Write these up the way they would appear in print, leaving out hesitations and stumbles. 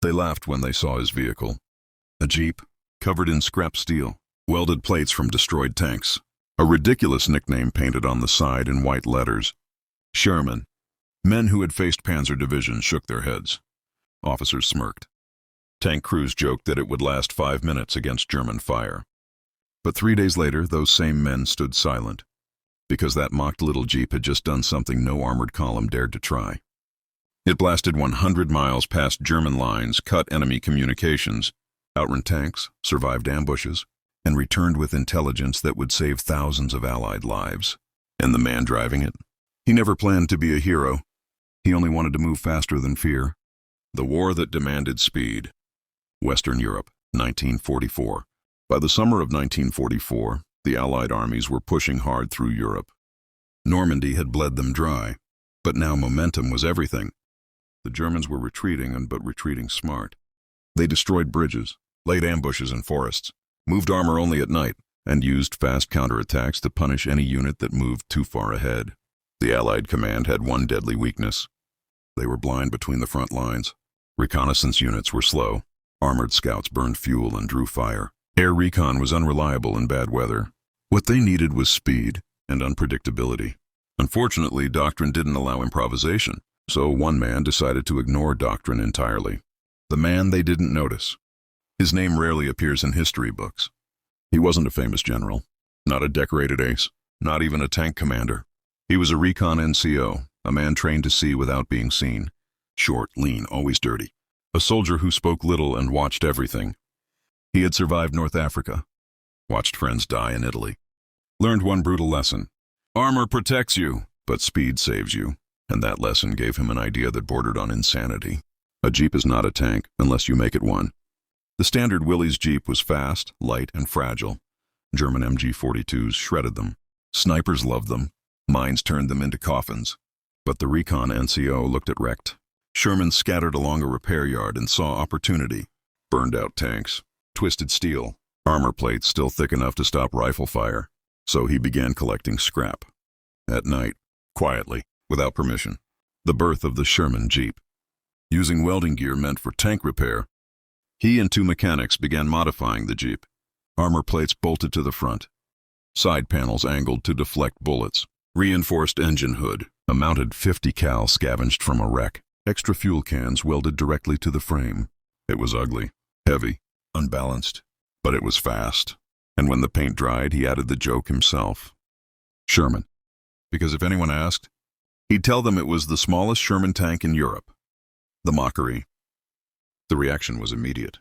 They laughed when they saw his vehicle. A jeep, covered in scrap steel, welded plates from destroyed tanks. A ridiculous nickname painted on the side in white letters. Sherman. Men who had faced Panzer divisions shook their heads. Officers smirked. Tank crews joked that it would last 5 minutes against German fire. But 3 days later, those same men stood silent, because that mocked little jeep had just done something no armored column dared to try. It blasted 100 miles past German lines, cut enemy communications, outrun tanks, survived ambushes, and returned with intelligence that would save thousands of Allied lives. And the man driving it? He never planned to be a hero. He only wanted to move faster than fear. The war that demanded speed. Western Europe, 1944. By the summer of 1944, the Allied armies were pushing hard through Europe. Normandy had bled them dry, but now momentum was everything. The Germans were retreating, but retreating smart. They destroyed bridges, laid ambushes in forests, moved armor only at night, and used fast counterattacks to punish any unit that moved too far ahead. The Allied command had one deadly weakness. They were blind between the front lines. Reconnaissance units were slow. Armored scouts burned fuel and drew fire. Air recon was unreliable in bad weather. What they needed was speed and unpredictability. Unfortunately, doctrine didn't allow improvisation, so one man decided to ignore doctrine entirely. The man they didn't notice. His name rarely appears in history books. He wasn't a famous general, not a decorated ace, not even a tank commander. He was a recon NCO, a man trained to see without being seen. Short, lean, always dirty. A soldier who spoke little and watched everything. He had survived North Africa, watched friends die in Italy, learned one brutal lesson. Armor protects you, but speed saves you. And that lesson gave him an idea that bordered on insanity. A jeep is not a tank unless you make it one. The standard Willys jeep was fast, light, and fragile. German MG-42s shredded them. Snipers loved them. Mines turned them into coffins. But the recon NCO looked at wrecked. Sherman scattered along a repair yard and saw opportunity. Burned out tanks, twisted steel, armor plates still thick enough to stop rifle fire. So he began collecting scrap. At night, quietly, without permission. The birth of the Sherman jeep. Using welding gear meant for tank repair, he and 2 mechanics began modifying the jeep. Armor plates bolted to the front. Side panels angled to deflect bullets. Reinforced engine hood, a mounted .50 cal scavenged from a wreck. Extra fuel cans welded directly to the frame. It was ugly, heavy, unbalanced, but it was fast. And when the paint dried, he added the joke himself. Sherman. Because if anyone asked, he'd tell them it was the smallest Sherman tank in Europe. The mockery. The reaction was immediate.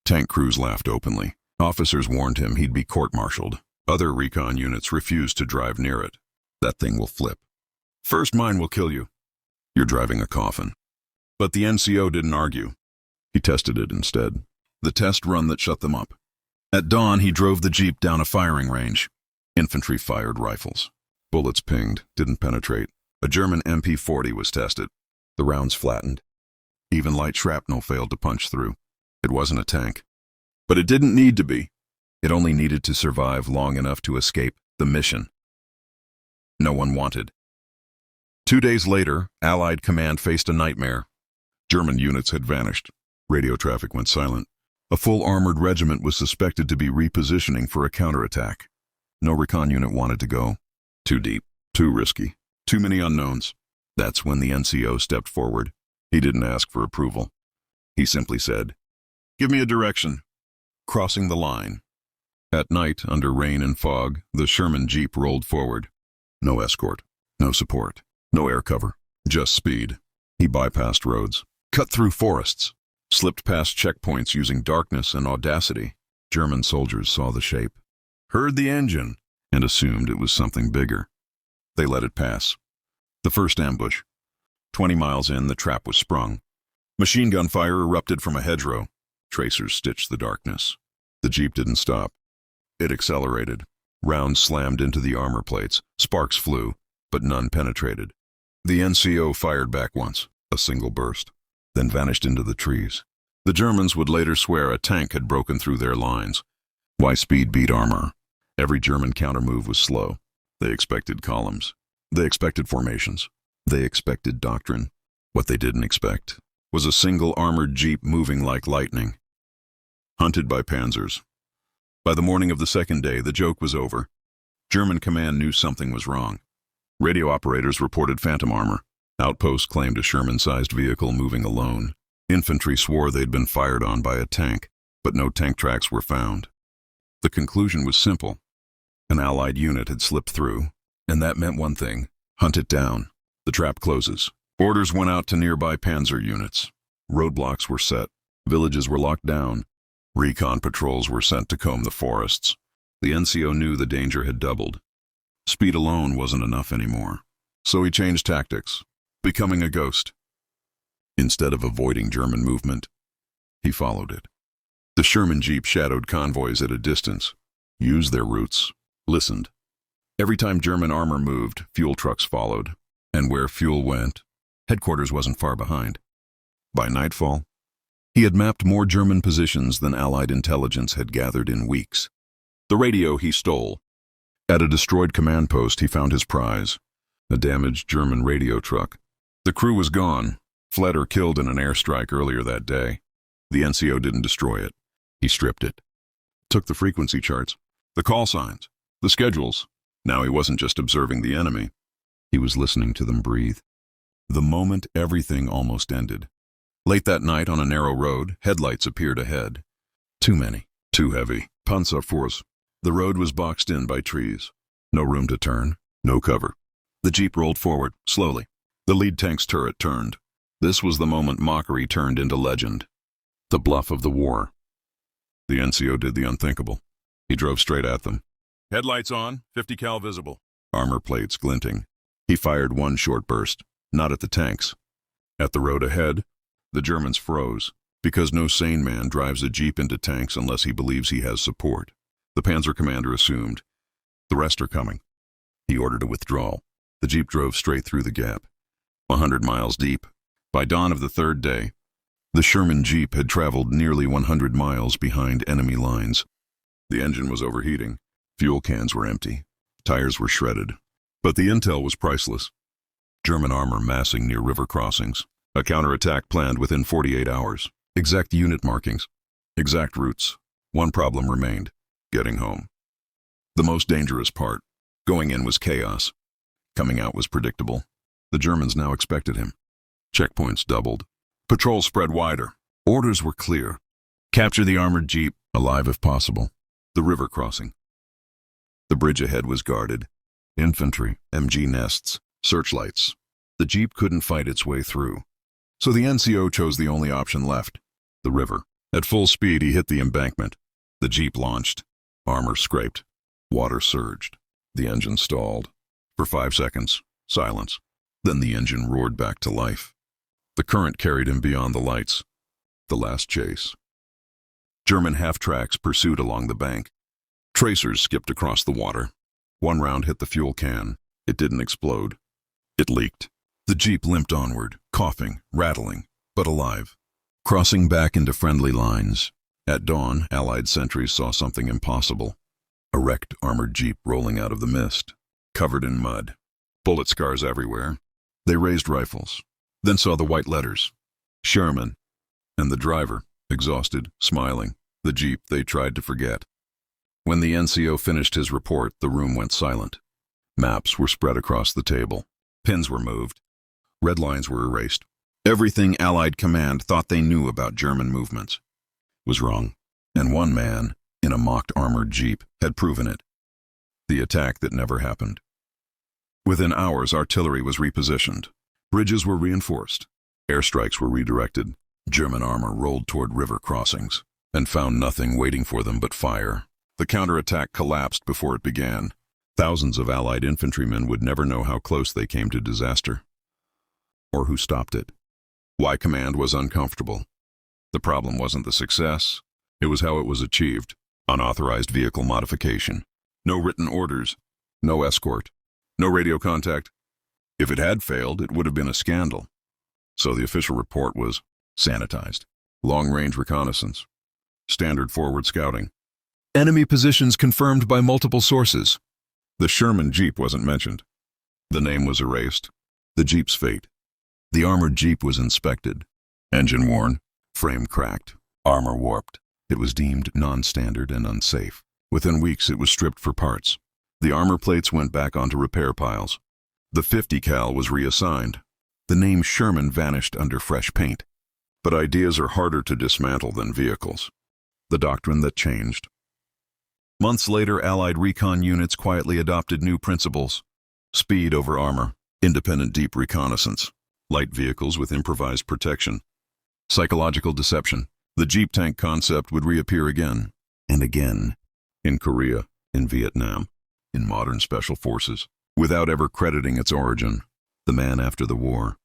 Tank crews laughed openly. Officers warned him he'd be court-martialed. Other recon units refused to drive near it. That thing will flip. First mine will kill you. You're driving a coffin. But the NCO didn't argue. He tested it instead. The test run that shut them up. At dawn, he drove the jeep down a firing range. Infantry fired rifles. Bullets pinged, didn't penetrate. A German MP-40 was tested. The rounds flattened. Even light shrapnel failed to punch through. It wasn't a tank. But it didn't need to be. It only needed to survive long enough to escape the mission no one wanted. 2 days later, Allied command faced a nightmare. German units had vanished. Radio traffic went silent. A full armored regiment was suspected to be repositioning for a counterattack. No recon unit wanted to go. Too deep, too risky, too many unknowns. That's when the NCO stepped forward. He didn't ask for approval. He simply said, "Give me a direction." Crossing the line. At night, under rain and fog, the Sherman jeep rolled forward. No escort, no support, no air cover, just speed. He bypassed roads, cut through forests, slipped past checkpoints using darkness and audacity. German soldiers saw the shape, heard the engine, and assumed it was something bigger. They let it pass. The first ambush. 20 miles in, the trap was sprung. Machine gun fire erupted from a hedgerow. Tracers stitched the darkness. The jeep didn't stop. It accelerated. Rounds slammed into the armor plates. Sparks flew, but none penetrated. The NCO fired back once, a single burst, then vanished into the trees. The Germans would later swear a tank had broken through their lines. Why speed beat armor? Every German countermove was slow. They expected columns. They expected formations. They expected doctrine. What they didn't expect was a single armored jeep moving like lightning. Hunted by Panzers. By the morning of the second day, the joke was over. German command knew something was wrong. Radio operators reported phantom armor. Outposts claimed a Sherman-sized vehicle moving alone. Infantry swore they'd been fired on by a tank, but no tank tracks were found. The conclusion was simple. An Allied unit had slipped through, and that meant one thing: hunt it down. The trap closes. Orders went out to nearby Panzer units. Roadblocks were set. Villages were locked down. Recon patrols were sent to comb the forests. The NCO knew the danger had doubled. Speed alone wasn't enough anymore. So he changed tactics, becoming a ghost. Instead of avoiding German movement, he followed it. The Sherman Jeep shadowed convoys at a distance, used their routes, listened. Every time German armor moved, fuel trucks followed. And where fuel went, headquarters wasn't far behind. By nightfall, he had mapped more German positions than Allied intelligence had gathered in weeks. The radio he stole. At a destroyed command post, he found his prize, a damaged German radio truck. The crew was gone, fled or killed in an airstrike earlier that day. The NCO didn't destroy it. He stripped it. Took the frequency charts, the call signs, the schedules. Now he wasn't just observing the enemy. He was listening to them breathe. The moment everything almost ended. Late that night on a narrow road, headlights appeared ahead. Too many, too heavy. Panzer force. The road was boxed in by trees. No room to turn, no cover. The Jeep rolled forward, slowly. The lead tank's turret turned. This was the moment mockery turned into legend. The bluff of the war. The NCO did the unthinkable. He drove straight at them. Headlights on, 50 cal visible. Armor plates glinting. He fired one short burst, not at the tanks. At the road ahead, the Germans froze, because no sane man drives a Jeep into tanks unless he believes he has support. The Panzer commander assumed, the rest are coming. He ordered a withdrawal. The Jeep drove straight through the gap, 100 miles deep. By dawn of the third day, the Sherman Jeep had traveled nearly 100 miles behind enemy lines. The engine was overheating. Fuel cans were empty. Tires were shredded. But the intel was priceless. German armor massing near river crossings. A counterattack planned within 48 hours. Exact unit markings. Exact routes. One problem remained: getting home. The most dangerous part. Going in was chaos. Coming out was predictable. The Germans now expected him. Checkpoints doubled. Patrols spread wider. Orders were clear. Capture the armored Jeep, alive if possible. The river crossing. The bridge ahead was guarded. Infantry, MG nests, searchlights. The Jeep couldn't fight its way through. So the NCO chose the only option left: the river. At full speed, he hit the embankment. The Jeep launched. Armor scraped. Water surged. The engine stalled. For 5 seconds, silence. Then the engine roared back to life. The current carried him beyond the lights. The last chase. German half-tracks pursued along the bank. Tracers skipped across the water. One round hit the fuel can. It didn't explode. It leaked. The Jeep limped onward, coughing, rattling, but alive. Crossing back into friendly lines. At dawn, Allied sentries saw something impossible. A wrecked armored Jeep rolling out of the mist, covered in mud. Bullet scars everywhere. They raised rifles, then saw the white letters. Sherman. And the driver, exhausted, smiling. The Jeep they tried to forget. When the NCO finished his report, the room went silent. Maps were spread across the table. Pins were moved. Red lines were erased. Everything Allied command thought they knew about German movements was wrong. And one man, in a mocked armored Jeep, had proven it. The attack that never happened. Within hours, artillery was repositioned. Bridges were reinforced. Airstrikes were redirected. German armor rolled toward river crossings and found nothing waiting for them but fire. The counterattack collapsed before it began. Thousands of Allied infantrymen would never know how close they came to disaster, or who stopped it. Why command was uncomfortable. The problem wasn't the success, it was how it was achieved. Unauthorized vehicle modification. No written orders, no escort, no radio contact. If it had failed, it would have been a scandal. So the official report was sanitized. Long-range reconnaissance. Standard forward scouting. Enemy positions confirmed by multiple sources. The Sherman Jeep wasn't mentioned. The name was erased. The Jeep's fate. The armored Jeep was inspected. Engine worn, frame cracked, armor warped. It was deemed non-standard and unsafe. Within weeks, it was stripped for parts. The armor plates went back onto repair piles. The 50 cal was reassigned. The name Sherman vanished under fresh paint. But ideas are harder to dismantle than vehicles. The doctrine that changed. Months later, Allied recon units quietly adopted new principles. Speed over armor, independent deep reconnaissance, light vehicles with improvised protection, psychological deception. The Jeep tank concept would reappear again and again. In Korea, in Vietnam, in modern special forces, without ever crediting its origin. The man after the war.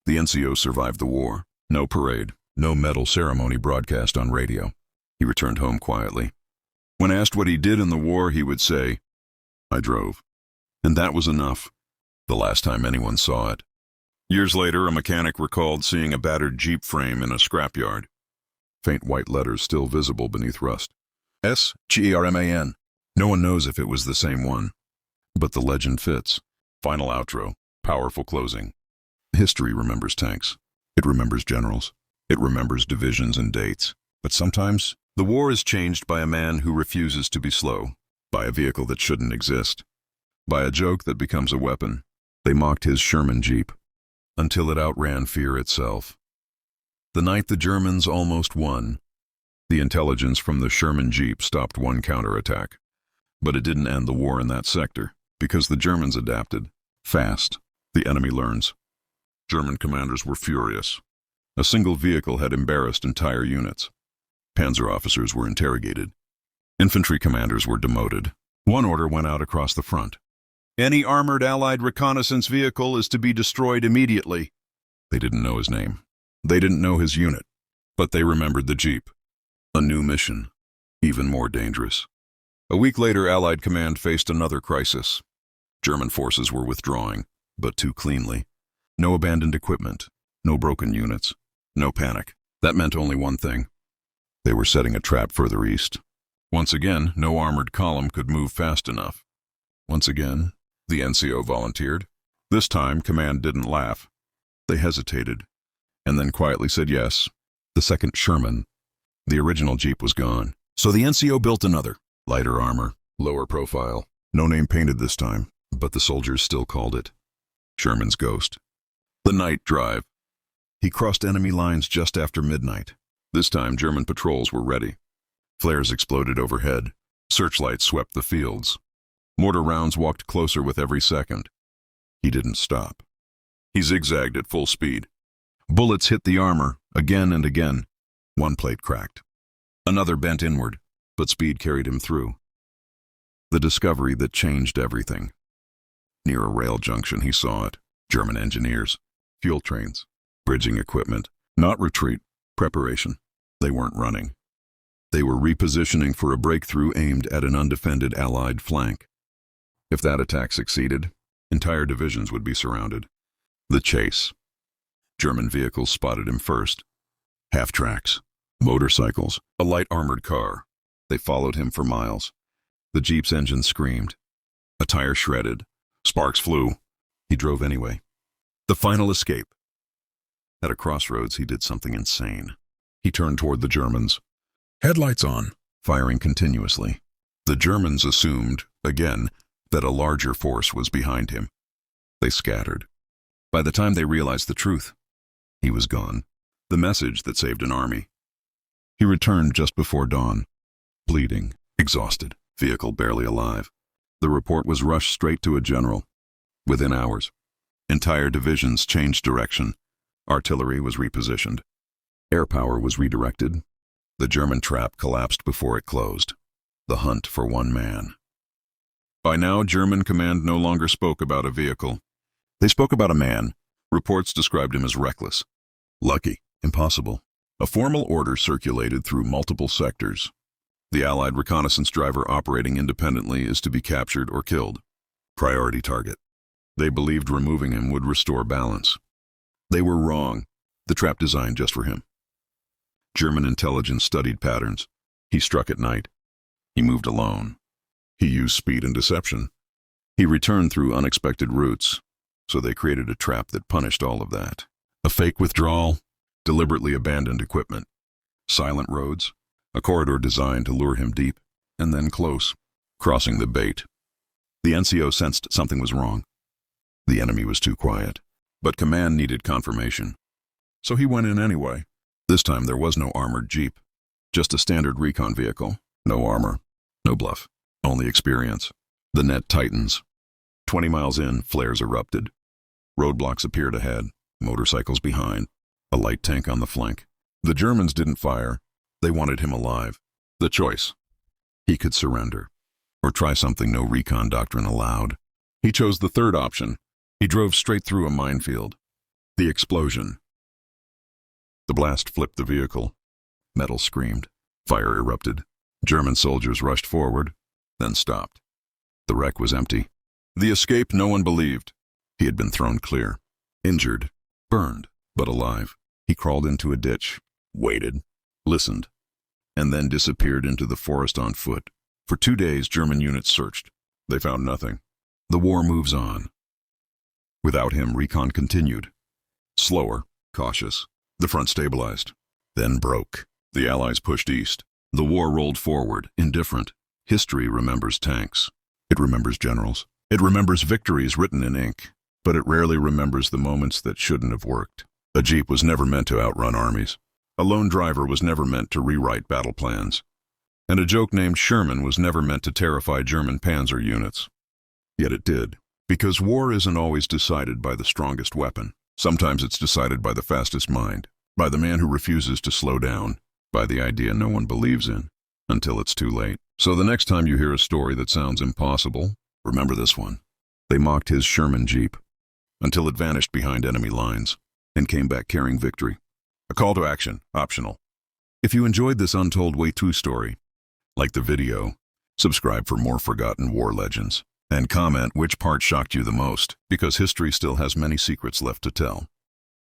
The NCO survived the war. No parade, no medal ceremony broadcast on radio. He returned home quietly. When asked what he did in the war, he would say, "I drove." And that was enough. The last time anyone saw it. Years later, a mechanic recalled seeing a battered Jeep frame in a scrapyard. Faint white letters still visible beneath rust. SGERMAN. No one knows if it was the same one. But the legend fits. Final outro. Powerful closing. History remembers tanks. It remembers generals. It remembers divisions and dates. But sometimes, the war is changed by a man who refuses to be slow. By a vehicle that shouldn't exist. By a joke that becomes a weapon. They mocked his Sherman Jeep. Until it outran fear itself. The night the Germans almost won, the intelligence from the Sherman Jeep stopped one counterattack. But it didn't end the war in that sector, because the Germans adapted. Fast. The enemy learns. German commanders were furious. A single vehicle had embarrassed entire units. Panzer officers were interrogated. Infantry commanders were demoted. One order went out across the front. Any armored Allied reconnaissance vehicle is to be destroyed immediately. They didn't know his name. They didn't know his unit. But they remembered the Jeep. A new mission. Even more dangerous. A week later, Allied command faced another crisis. German forces were withdrawing, but too cleanly. No abandoned equipment. No broken units. No panic. That meant only one thing. They were setting a trap further east. Once again, no armored column could move fast enough. Once again, the NCO volunteered. This time, command didn't laugh. They hesitated, and then quietly said yes. The second Sherman. The original Jeep was gone. So the NCO built another. Lighter armor, lower profile. No name painted this time, but the soldiers still called it Sherman's Ghost. The night drive. He crossed enemy lines just after midnight. This time, German patrols were ready. Flares exploded overhead. Searchlights swept the fields. Mortar rounds walked closer with every second. He didn't stop. He zigzagged at full speed. Bullets hit the armor, again and again. One plate cracked. Another bent inward, but speed carried him through. The discovery that changed everything. Near a rail junction, he saw it. German engineers. Fuel trains. Bridging equipment. Not retreat. Preparation. They weren't running. They were repositioning for a breakthrough aimed at an undefended Allied flank. If that attack succeeded, entire divisions would be surrounded. The chase. German vehicles spotted him first. Half-tracks. Motorcycles. A light armored car. They followed him for miles. The Jeep's engine screamed. A tire shredded. Sparks flew. He drove anyway. The final escape. At a crossroads, he did something insane. He turned toward the Germans. Headlights on, firing continuously. The Germans assumed, again, that a larger force was behind him. They scattered. By the time they realized the truth, he was gone. The message that saved an army. He returned just before dawn. Bleeding, exhausted, vehicle barely alive. The report was rushed straight to a general. Within hours, entire divisions changed direction. Artillery was repositioned. Air power was redirected. The German trap collapsed before it closed. The hunt for one man. By now, German command no longer spoke about a vehicle. They spoke about a man. Reports described him as reckless. Lucky. Impossible. A formal order circulated through multiple sectors. The Allied reconnaissance driver operating independently is to be captured or killed. Priority target. They believed removing him would restore balance. They were wrong. The trap designed just for him. German intelligence studied patterns. He struck at night. He moved alone. He used speed and deception. He returned through unexpected routes, so they created a trap that punished all of that. A fake withdrawal, deliberately abandoned equipment, silent roads, a corridor designed to lure him deep, and then close, crossing the bait. The NCO sensed something was wrong. The enemy was too quiet, but command needed confirmation. So he went in anyway. This time there was no armored jeep, just a standard recon vehicle. No armor, no bluff, only experience. The net tightens. 20 miles in, flares erupted. Roadblocks appeared ahead, motorcycles behind, a light tank on the flank. The Germans didn't fire. They wanted him alive. The choice. He could surrender, or try something no recon doctrine allowed. He chose the third option. He drove straight through a minefield. The explosion. The blast flipped the vehicle. Metal screamed. Fire erupted. German soldiers rushed forward, then stopped. The wreck was empty. The escape no one believed. He had been thrown clear. Injured, burned, but alive. He crawled into a ditch, waited, listened, and then disappeared into the forest on foot. For 2 days, German units searched. They found nothing. The war moves on. Without him, recon continued. Slower, cautious. The front stabilized, then broke. The Allies pushed east. The war rolled forward, indifferent. History remembers tanks. It remembers generals. It remembers victories written in ink, but it rarely remembers the moments that shouldn't have worked. A jeep was never meant to outrun armies. A lone driver was never meant to rewrite battle plans. And a joke named Sherman was never meant to terrify German Panzer units. Yet it did, because war isn't always decided by the strongest weapon. Sometimes it's decided by the fastest mind, by the man who refuses to slow down, by the idea no one believes in, until it's too late. So the next time you hear a story that sounds impossible, remember this one. They mocked his Sherman Jeep until it vanished behind enemy lines and came back carrying victory. A call to action, optional. If you enjoyed this untold WWII story, like the video, subscribe for more forgotten war legends, and comment which part shocked you the most, because history still has many secrets left to tell.